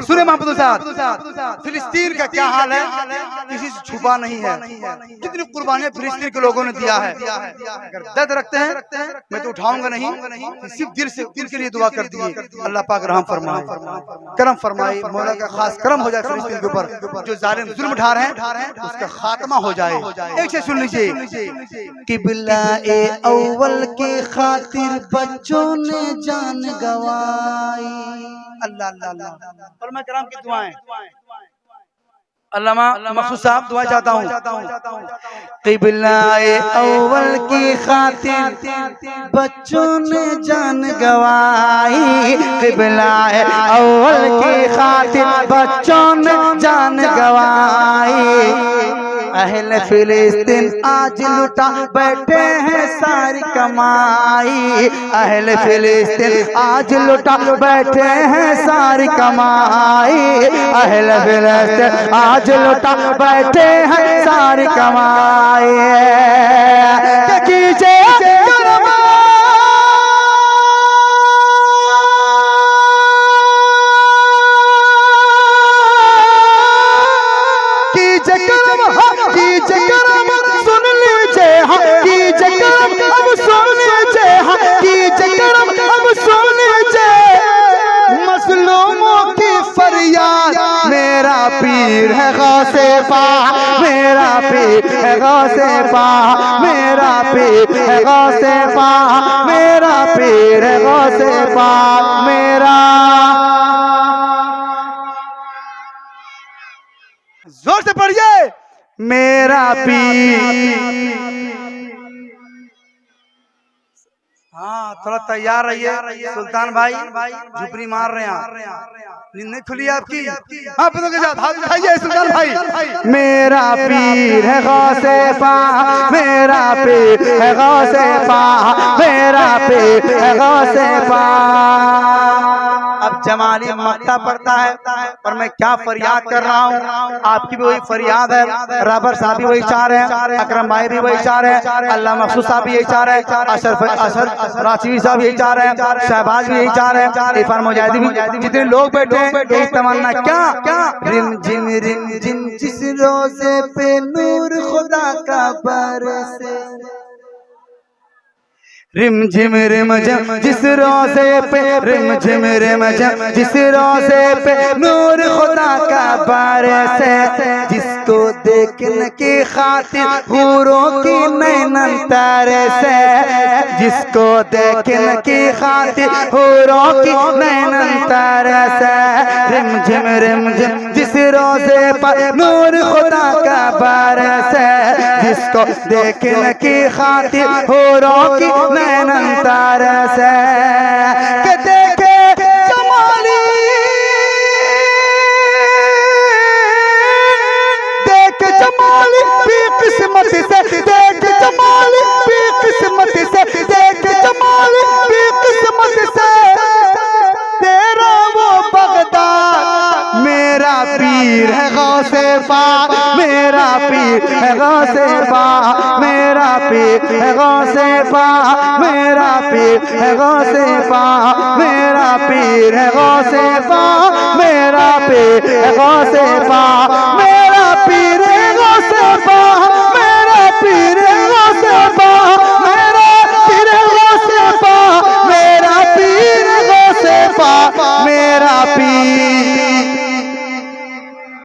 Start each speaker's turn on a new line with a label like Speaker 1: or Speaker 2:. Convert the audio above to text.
Speaker 1: सुने मोहम्मद साहब, फिलिस्तीन का क्या हाल है किसी से छुपा नहीं है। कितनी कुर्बानियां फिलिस्तीन के लोगों ने दिया है। अगर दर्द रखते हैं मैं तो उठाऊंगा नहीं, सिर्फ दिल से उनके लिए दुआ कर दिए, अल्लाह पाक रहम फरमाए, करम फरमाए, मौला का खास करम हो जाए फिलिस्तीन के ऊपर। जो जालिम जुल्म उठा रहे हैं उसका खात्मा हो जाए। एक से सुन लीजिए। किबला ए अव्वल के खातिर बच्चों ने जान गवाई। अल्लाह अल्लाह अल्लाह। और मैं कराम की दुआएं अल्लामा मखसूस साहब दुआ चाहता हूँ। किबला-ए अव्वल की खातिर बच्चों ने जान गवाई, किबला-ए अव्वल की खातिर बच्चों ने जान गवाई। अहले फिलिस्तीन आज लुटा बैठे हैं सारी कमाई, अहले फिलिस्तीन आज लुटा बैठे हैं सारी कमाई, अहले फिलिस्तीन आज लुटा बैठे हैं सारी कमाई। कीजिए सुन लीजिए हाँ, कीजिए करम अब सुन लीजिए हाँ, कीजिए करम अब सुन लीजिए। मजलूमों की फरियाद मेरा पीर है गौसे पाक, मेरा पीर है गौसे पाक, मेरा पीर है गौसे पाक, मेरा पीर है गौसे पाक। मेरा जोर से पढ़िए, मेरा पीर। हाँ थोड़ा तैयार रहिए सुल्तान भाई, झुपड़ी मार रहे हैं, नींद नहीं खुली आपकी। हाँ पता के साथ हाथ उठाइए सुल्तान भाई। मेरा पीर है गौसे पाक, मेरा पीर है गौसे पाक, मेरा पीर है गौसे पाक। अब जमाली मक्ता पड़ता है और मैं क्या फरियाद कर रहा हूँ, आपकी भी वही फरियाद है, राबर साहब भी वही चाह रहे हैं, अकरम भाई भी वही चाह रहे हैं, अल्लाह मखसूस साहब भी यही चाह रहे हैं, अशर राशिद साहब यही चाह रहे हैं, शहबाज भी यही चाह रहे हैं, इरफान मुजाहिदी भी, जितने लोग बैठे हैं यही तमन्ना। क्या रिम झिम जिस रोज़े पे नूर खुदा का बरसे, रिम झिम जिस रोज़े पे, रिम झिम जिस रोज़े पे नूर खुदा का बरसे, जिसको देखने की खातिर हूरों की नैनन तरसे, जिसको देखने की खातिर हूरों की नैनन तरसे। रिम झिम जिस रोज़े पर नूर खुदा का बरसे, जिसको देखने की खातिर हूरों की नैनन तरसे। के देखे जमाली, देख जमाली भी किस्मत से, देख जमाली भी किस्मत से, देख जमाली भी किस्मत से। तेरा वो बगदाद मेरा पीर है गौसे पाक, मेरा पीर है गौसे पाक, मेरा पीर है गौसे पाक, मेरा पीर है गौसे पाक, मेरा पीर है गौसे पाक, मेरा पीर है गौसे पाक, मेरा पीर है गौसे पाक, मेरा पीर है गौसे पाक, मेरा पीर है गौसे पाक, मेरा पीर है गौसे पाक, मेरा पीर